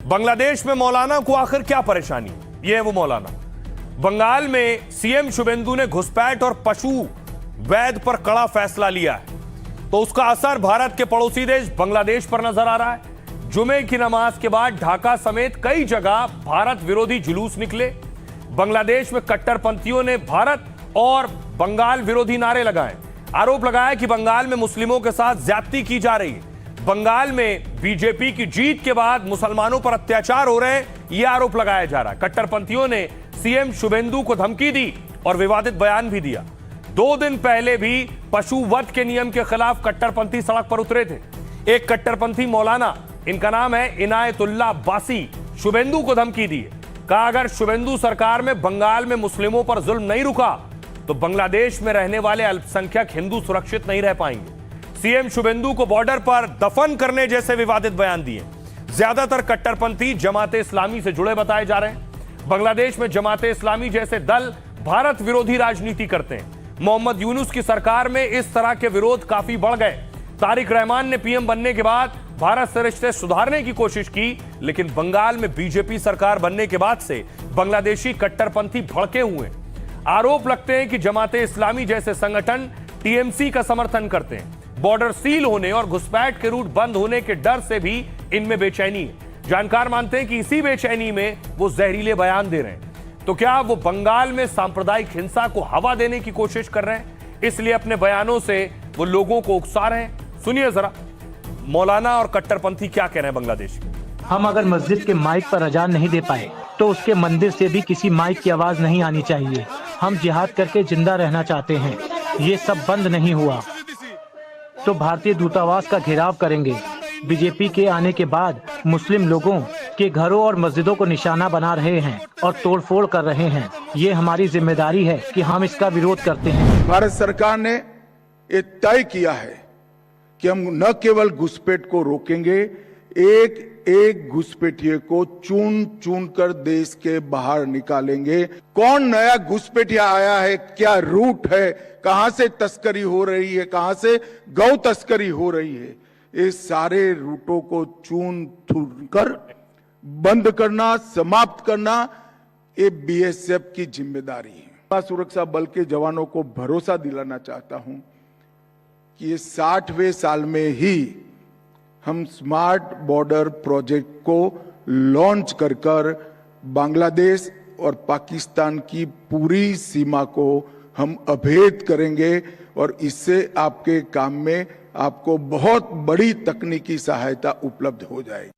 बांग्लादेश में मौलाना को आखिर क्या परेशानी है? ये है वो मौलाना। बंगाल में सीएम शुभेंदु ने घुसपैठ और पशु वैध पर कड़ा फैसला लिया है, तो उसका असर भारत के पड़ोसी देश बांग्लादेश पर नजर आ रहा है। जुमे की नमाज के बाद ढाका समेत कई जगह भारत विरोधी जुलूस निकले। बांग्लादेश में कट्टरपंथियों ने भारत और बंगाल विरोधी नारे लगाए। आरोप लगाया कि बंगाल में मुस्लिमों के साथ ज्यादती की जा रही है। बंगाल में बीजेपी की जीत के बाद मुसलमानों पर अत्याचार हो रहे हैं, यह आरोप लगाया जा रहा है। कट्टरपंथियों ने सीएम शुभेंदु को धमकी दी और विवादित बयान भी दिया। 2 दिन पहले भी पशु वध के नियम के खिलाफ कट्टरपंथी सड़क पर उतरे थे। एक कट्टरपंथी मौलाना, इनका नाम है इनायतुल्लाह बासी, शुभेंदु को धमकी दी है। कहा अगर शुभेंदु सरकार में बंगाल में मुस्लिमों पर जुल्म नहीं रुका तो बांग्लादेश में रहने वाले अल्पसंख्यक हिंदू सुरक्षित नहीं रह पाएंगे। सीएम शुभेंदु को बॉर्डर पर दफन करने जैसे विवादित बयान दिए। ज्यादातर कट्टरपंथी जमाते इस्लामी से जुड़े बताए जा रहे हैं। बांग्लादेश में जमाते इस्लामी जैसे दल भारत विरोधी राजनीति करते हैं। मोहम्मद यूनुस की सरकार में इस तरह के विरोध काफी बढ़ गए। तारिक रहमान ने पीएम बनने के बाद भारत से रिश्ते सुधारने की कोशिश की, लेकिन बंगाल में बीजेपी सरकार बनने के बाद से बांग्लादेशी कट्टरपंथी भड़के हुए। आरोप लगते हैं कि जमाते इस्लामी जैसे संगठन टीएमसी का समर्थन करते हैं। बॉर्डर सील होने और घुसपैठ के रूट बंद होने के डर से भी इनमें बेचैनी है। जानकार मानते हैं कि इसी बेचैनी में वो जहरीले बयान दे रहे हैं। तो क्या वो बंगाल में सांप्रदायिक हिंसा को हवा देने की कोशिश कर रहे हैं, इसलिए अपने बयानों से वो लोगों को उकसा रहे हैं? सुनिए जरा मौलाना और कट्टरपंथी क्या कह रहे हैं बांग्लादेश के। हम अगर मस्जिद के माइक पर अजान नहीं दे पाए तो उसके मंदिर से भी किसी माइक की आवाज नहीं आनी चाहिए। हम जिहाद करके जिंदा रहना चाहते हैं, ये सब बंद नहीं हुआ तो भारतीय दूतावास का घेराव करेंगे। बीजेपी के आने के बाद मुस्लिम लोगों के घरों और मस्जिदों को निशाना बना रहे हैं और तोड़फोड़ कर रहे हैं। ये हमारी जिम्मेदारी है कि हम इसका विरोध करते हैं। भारत सरकार ने ये तय किया है कि हम न केवल घुसपैठ को रोकेंगे, एक एक घुसपैठिए को चुन चुन कर देश के बाहर निकालेंगे। कौन नया घुसपैठिया आया है, क्या रूट है, कहां से तस्करी हो रही है, कहां से गौ तस्करी हो रही है, ये सारे रूटों को चुन चुन कर बंद करना, समाप्त करना, ये बीएसएफ की जिम्मेदारी है। मैं सुरक्षा बल के जवानों को भरोसा दिलाना चाहता हूं कि ये 60वें साल में ही हम स्मार्ट बॉर्डर प्रोजेक्ट को लॉन्च कर बांग्लादेश और पाकिस्तान की पूरी सीमा को हम अभेद करेंगे और इससे आपके काम में आपको बहुत बड़ी तकनीकी सहायता उपलब्ध हो जाएगी।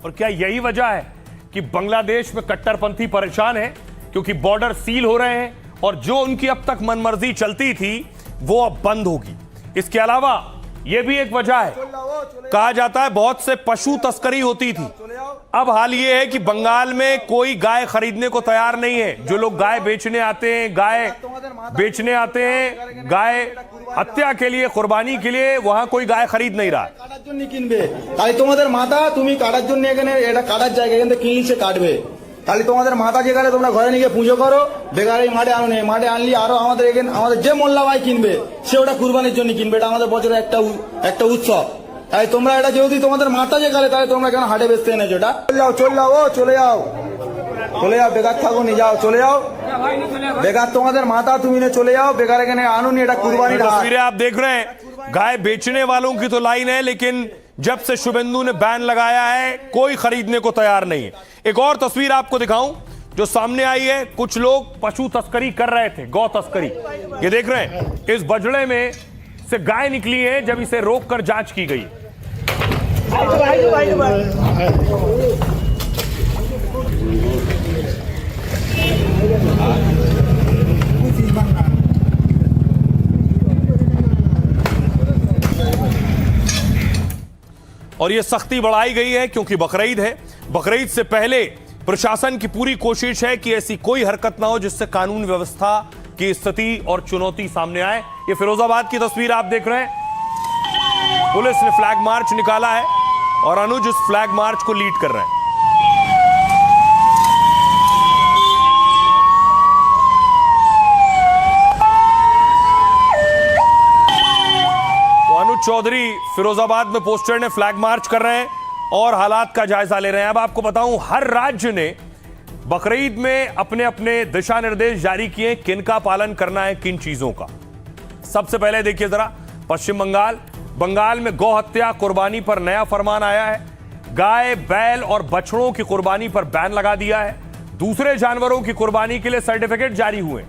और क्या यही वजह है कि बांग्लादेश में कट्टरपंथी परेशान है? क्योंकि बॉर्डर सील हो रहे हैं और जो उनकी अब तक मनमर्जी चलती थी वो अब बंद होगी। इसके अलावा यह भी एक वजह है, कहा जाता है बहुत से पशु तस्करी होती थी। अब हाल ये है कि बंगाल में कोई गाय खरीदने को तैयार नहीं है। जो लोग गाय बेचने आते हैं, गाय हत्या के लिए, कुर्बानी के लिए, वहां कोई गाय खरीद नहीं रहा। তাহলে তোমাদের মাথা যেখানে তোমরা ঘরে নিয়ে পুজো করো, বেকার এই মাঠে আনো নেই। মাঠে আনলি আরো আমাদের যে মোল্লা ভাই কিনবে সে ওটা কুরবানির জন্য কিনবে। এটা আমাদের বছরের একটা উৎসব। তাই তোমরা এটা যেহেতু তোমাদের মাথা যেখানে, তাহলে তোমরা কেন হাটে বেচতে এনেছো? এটা চলে যাও বেকার থাকো নি, যাও চলে যাও। বেকার তোমাদের মাথা, তুমি ने চলে যাও। বেকার এখানে আনো নি, এটা কুরবানির হাট। तस्वीरें आप देख रहे हैं, गाय बेचने वालों की तो लाइन है, लेकिन जब से शुभेंदु ने बैन लगाया है कोई खरीदने को तैयार नहीं है। एक और तस्वीर आपको दिखाऊं जो सामने आई है। कुछ लोग पशु तस्करी कर रहे थे, गौ तस्करी। ये देख रहे हैं, इस बजड़े में से गाय निकली है जब इसे रोककर जांच की गई। और यह सख्ती बढ़ाई गई है क्योंकि बकरीद है। बकरीद से पहले प्रशासन की पूरी कोशिश है कि ऐसी कोई हरकत ना हो जिससे कानून व्यवस्था की स्थिति और चुनौती सामने आए। ये फिरोजाबाद की तस्वीर आप देख रहे हैं। पुलिस ने फ्लैग मार्च निकाला है और अनुज इस फ्लैग मार्च को लीड कर रहे हैं। तो अनुज चौधरी फिरोजाबाद में पोस्टर ने फ्लैग मार्च कर रहे हैं और हालात का जायजा ले रहे हैं। अब आपको बताऊं, हर राज्य ने बकरीद में अपने अपने दिशा निर्देश जारी किए, किन का पालन करना है, किन चीजों का। सबसे पहले देखिए जरा पश्चिम बंगाल में गौ हत्या कुर्बानी पर नया फरमान आया है। गाय, बैल और बछड़ों की कुर्बानी पर बैन लगा दिया है। दूसरे जानवरों की कुर्बानी के लिए सर्टिफिकेट जारी हुए।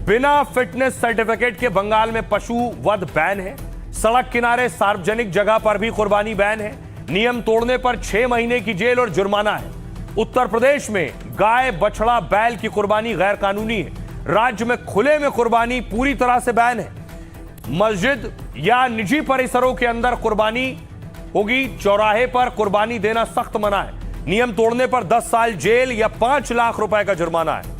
बिना फिटनेस सर्टिफिकेट के बंगाल में पशु वध बैन है। सड़क किनारे सार्वजनिक जगह पर भी कुर्बानी बैन है। नियम तोड़ने पर 6 महीने की जेल और जुर्माना है। उत्तर प्रदेश में गाय, बछड़ा, बैल की कुर्बानी गैर कानूनी है। राज्य में खुले में कुर्बानी पूरी तरह से बैन है। मस्जिद या निजी परिसरों के अंदर कुर्बानी होगी। चौराहे पर कुर्बानी देना सख्त मना है। नियम तोड़ने पर 10 साल जेल या 5 लाख रुपए का जुर्माना है।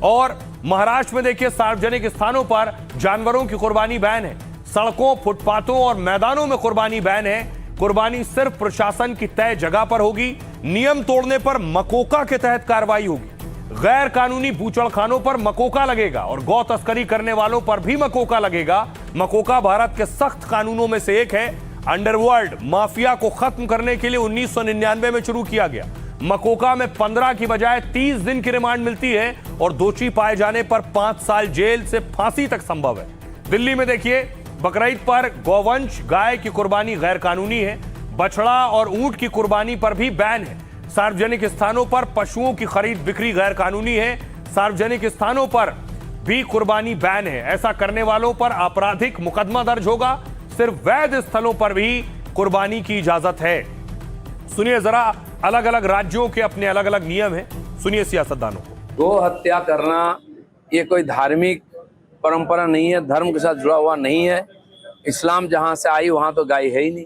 और महाराष्ट्र में देखिए, सार्वजनिक स्थानों पर जानवरों की कुर्बानी बैन है। सड़कों, फुटपाथों और मैदानों में कुर्बानी बैन है। कुर्बानी सिर्फ प्रशासन की तय जगह पर होगी। नियम तोड़ने पर मकोका के तहत कार्रवाई होगी। गैर कानूनी बूचड़खानों पर मकोका लगेगा और गौ तस्करी करने वालों पर भी मकोका लगेगा। मकोका भारत के सख्त कानूनों में से एक है। अंडरवर्ल्ड माफिया को खत्म करने के लिए 1999 में शुरू किया गया। मकोका में 15 की बजाय 30 दिन की रिमांड मिलती है और दोषी पाए जाने पर 5 साल जेल से फांसी तक संभव है। दिल्ली में देखिए, बकरीद पर गौवंश, गाय की कुर्बानी गैर कानूनी है। बछड़ा और ऊंट की कुर्बानी पर भी बैन है। सार्वजनिक स्थानों पर पशुओं की खरीद बिक्री गैर कानूनी है। सार्वजनिक स्थानों पर भी कुर्बानी बैन है। ऐसा करने वालों पर आपराधिक मुकदमा दर्ज होगा। सिर्फ वैध स्थलों पर भी कुर्बानी की इजाजत है। सुनिए जरा, अलग अलग राज्यों के अपने अलग अलग नियम हैं। सुनिए सियासतदानों को। गो हत्या करना ये कोई धार्मिक परंपरा नहीं है, धर्म के साथ जुड़ा हुआ नहीं है। इस्लाम जहां से आई वहां तो गाय है ही नहीं।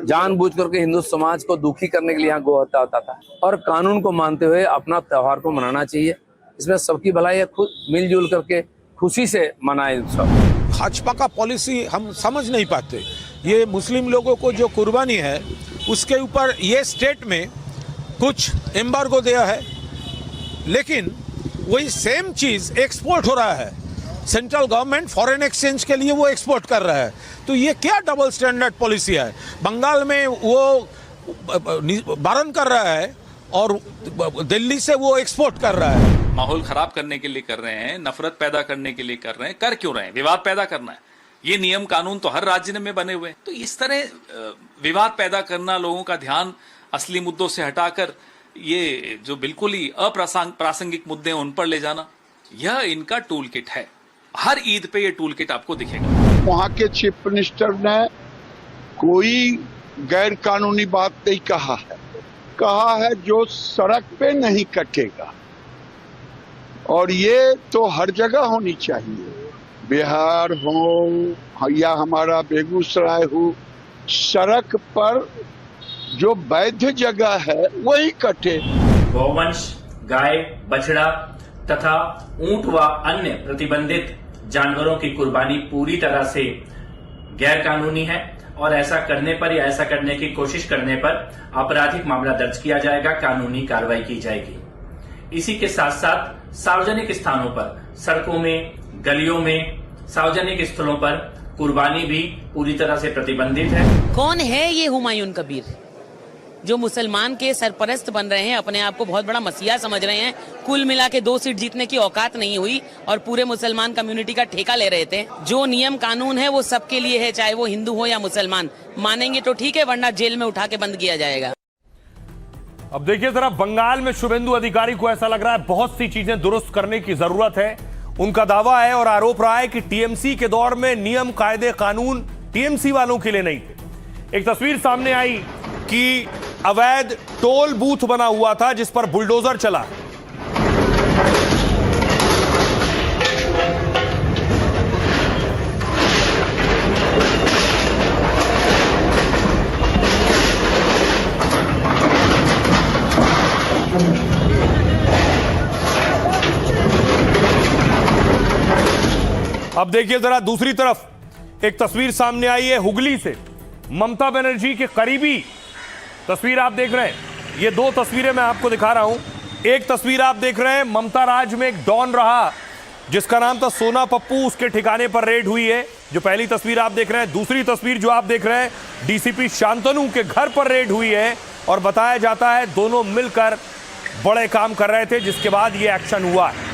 जानबूझ करके हिंदू समाज को दुखी करने के लिए यहाँ गो हत्या होता था। और कानून को मानते हुए अपना त्योहार को मनाना चाहिए। इसमें सबकी भलाई है, खुद मिलजुल करके खुशी से मनाए सब। भाजपा का पॉलिसी हम समझ नहीं पाते। ये मुस्लिम लोगों को जो कुर्बानी है उसके ऊपर ये स्टेट में कुछ एम्बार्गो दिया है, लेकिन वही सेम चीज एक्सपोर्ट हो रहा है। सेंट्रल गवर्नमेंट फॉरेन एक्सचेंज के लिए वो एक्सपोर्ट कर रहा है। तो ये क्या डबल स्टैंडर्ड पॉलिसी है? बंगाल में वो बारन कर रहा है और दिल्ली से वो एक्सपोर्ट कर रहा है। माहौल खराब करने के लिए कर रहे हैं, नफरत पैदा करने के लिए कर रहे हैं। कर क्यों रहे हैं? विवाद पैदा करना है। ये नियम कानून तो हर राज्य में बने हुए हैं। तो इस तरह विवाद पैदा करना, लोगों का ध्यान असली मुद्दों से हटाकर ये जो बिल्कुल ही अप्रासंगिक मुद्दे हैं उन पर ले जाना, यह इनका टूल किट है। हर ईद पे ये टूल किट आपको दिखेगा। वहाँ के चीफ मिनिस्टर ने कोई गैर कानूनी बात नहीं कहा है जो सड़क पे नहीं कटेगा। और ये तो हर जगह होनी चाहिए, बिहार हो या हमारा बेगूसराय हो, सड़क पर जो वैध जगह है वही कटे। गौवंश, गाय, बछड़ा तथा ऊंट व अन्य प्रतिबंधित जानवरों की कुर्बानी पूरी तरह से गैर कानूनी है और ऐसा करने पर या ऐसा करने की कोशिश करने पर आपराधिक मामला दर्ज किया जाएगा, कानूनी कार्रवाई की जाएगी। इसी के साथ साथ सार्वजनिक स्थानों पर, सड़कों में, गलियों में, सार्वजनिक स्थलों पर कुर्बानी भी पूरी तरह से प्रतिबंधित है। कौन है ये हुमायूं कबीर जो मुसलमान के सरपरस्त बन रहे हैं, अपने आप को बहुत बड़ा मसीहा समझ रहे हैं? कुल मिला के 2 सीट जीतने की औकात नहीं हुई और पूरे मुसलमान कम्युनिटी का ठेका ले रहे थे। जो नियम कानून है वो सबके लिए है, चाहे वो हिंदू हो या मुसलमान। मानेंगे तो ठीक है, वरना जेल में उठा के बंद किया जाएगा। अब देखिए जरा, बंगाल में शुभेंदु अधिकारी को ऐसा लग रहा है बहुत सी चीजें दुरुस्त करने की जरूरत है। उनका दावा है और आरोप रहा है कि टीएमसी के दौर में नियम, कायदे, कानून टीएमसी वालों के लिए नहीं थे। एक तस्वीर सामने आई कि अवैध टोल बूथ बना हुआ था जिस पर बुलडोजर चला। अब देखिए जरा दूसरी तरफ एक तस्वीर सामने आई है हुगली से। ममता बनर्जी के करीबी तस्वीर आप देख रहे हैं। ये 2 तस्वीरें मैं आपको दिखा रहा हूं। एक तस्वीर आप देख रहे हैं, ममता राज में एक डॉन रहा जिसका नाम था सोना पप्पू, उसके ठिकाने पर रेड हुई है, जो पहली तस्वीर आप देख रहे हैं। दूसरी तस्वीर जो आप देख रहे हैं, डीसीपी शांतनु के घर पर रेड हुई है और बताया जाता है दोनों मिलकर बड़े काम कर रहे थे, जिसके बाद ये एक्शन हुआ है।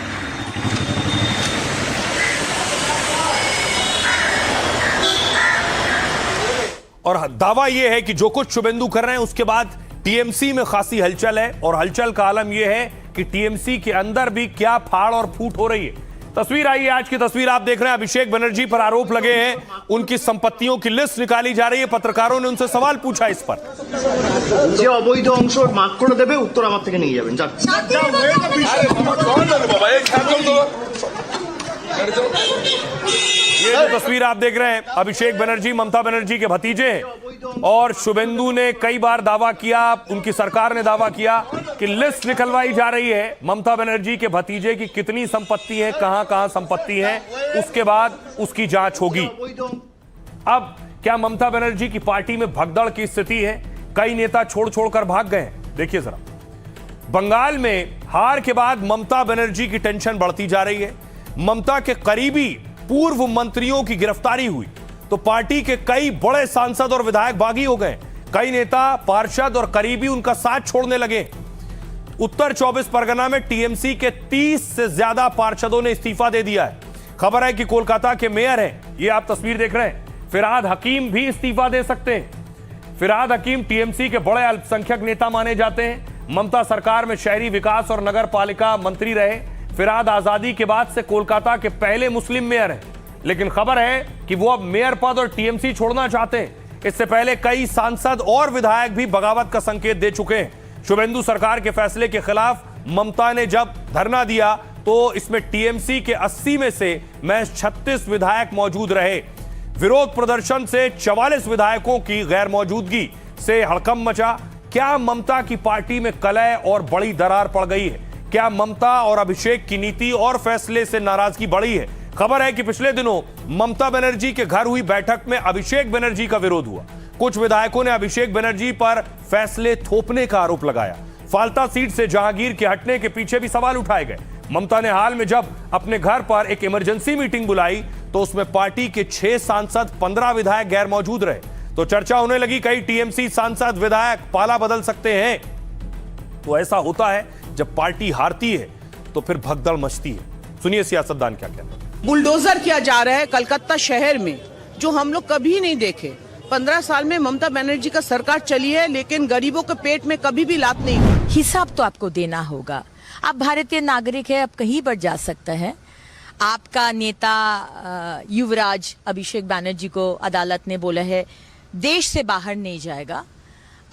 और दावा यह है कि जो कुछ शुभेंदु कर रहे हैं उसके बाद टीएमसी में खासी हलचल है, और हलचल का आलम यह है कि टीएमसी के अंदर भी क्या फाड़ और फूट हो रही है। तस्वीर आई है, आज की तस्वीर आप देख रहे हैं। अभिषेक बनर्जी पर आरोप लगे हैं, उनकी संपत्तियों की लिस्ट निकाली जा रही है। पत्रकारों ने उनसे सवाल पूछा इस पर। যে অবৈধ অংশ মার্ক করে দেবে উত্তর আমার থেকে নিয়ে যাবেন। ये जो तस्वीर आप देख रहे हैं, अभिषेक बनर्जी ममता बनर्जी के भतीजे हैं, और शुभेंदु ने कई बार दावा किया, उनकी सरकार ने दावा किया कि लिस्ट निकलवाई जा रही है ममता बनर्जी के भतीजे की कितनी संपत्ति है, कहां कहां संपत्ति है, उसके बाद उसकी जांच होगी। अब क्या ममता बनर्जी की पार्टी में भगदड़ की स्थिति है? कई नेता छोड़ छोड़कर भाग गए हैं। देखिए जरा, बंगाल में हार के बाद ममता बनर्जी की टेंशन बढ़ती जा रही है। ममता के करीबी पूर्व मंत्रियों की गिरफ्तारी हुई तो पार्टी के कई बड़े सांसद और विधायक बागी हो गए। कई नेता, पार्षद और करीबी उनका साथ छोड़ने लगे। उत्तर 24 परगना में टीएमसी के 30 से ज्यादा पार्षदों ने इस्तीफा दे दिया है। खबर है कि कोलकाता के मेयर हैं, ये आप तस्वीर देख रहे हैं, फिरहाद हकीम भी इस्तीफा दे सकते हैं। फिरहाद हकीम टीएमसी के बड़े अल्पसंख्यक नेता माने जाते हैं। ममता सरकार में शहरी विकास और नगर पालिका मंत्री रहे। फिरहाद आजादी के बाद से कोलकाता के पहले मुस्लिम मेयर हैं, लेकिन खबर है कि वो अब मेयर पद और टीएमसी छोड़ना चाहते हैं। इससे पहले कई सांसद और विधायक भी बगावत का संकेत दे चुके हैं। शुभेंदु सरकार के फैसले के खिलाफ ममता ने जब धरना दिया तो इसमें टीएमसी के 80 में से महज 36 विधायक मौजूद रहे। विरोध प्रदर्शन से 44 विधायकों की गैर मौजूदगी से हड़कंप मचा। क्या ममता की पार्टी में कलह और बड़ी दरार पड़ गई है? क्या ममता और अभिषेक की नीति और फैसले से नाराजगी बढ़ी है? खबर है कि पिछले दिनों ममता बनर्जी के घर हुई बैठक में अभिषेक बनर्जी का विरोध हुआ। कुछ विधायकों ने अभिषेक बनर्जी पर फैसले थोपने का आरोप लगाया। फाल्टा सीट से जहांगीर के हटने के पीछे भी सवाल उठाए गए। ममता ने हाल में जब अपने घर पर एक इमरजेंसी मीटिंग बुलाई तो उसमें पार्टी के 6 सांसद, 15 विधायक गैर मौजूद रहे। तो चर्चा होने लगी कई टीएमसी सांसद, विधायक पाला बदल सकते हैं। तो ऐसा होता है जब पार्टी हारती है तो फिर भगदड़ मचती है। सुनिए सियासतदान क्या कहते हैं। बुलडोजर किया जा रहा है कलकत्ता शहर में, जो हम लोग कभी नहीं देखे। 15 साल में ममता बनर्जी का सरकार चली है, लेकिन गरीबों के पेट में कभी भी लात नहीं। हिसाब तो आपको देना होगा। आप भारतीय नागरिक है, आप कहीं पर जा सकते हैं। आपका नेता युवराज अभिषेक बनर्जी को अदालत ने बोला है देश से बाहर नहीं जाएगा।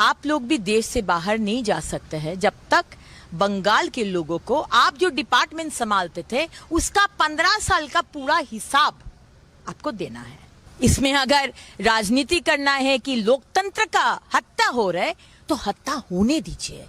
आप लोग भी देश से बाहर नहीं जा सकते हैं जब तक बंगाल के लोगों को आप जो डिपार्टमेंट संभालते थे उसका 15 साल का पूरा हिसाब आपको देना है। इसमें अगर राजनीति करना है कि लोकतंत्र का हत्या हो रहा है तो हत्या होने दीजिए।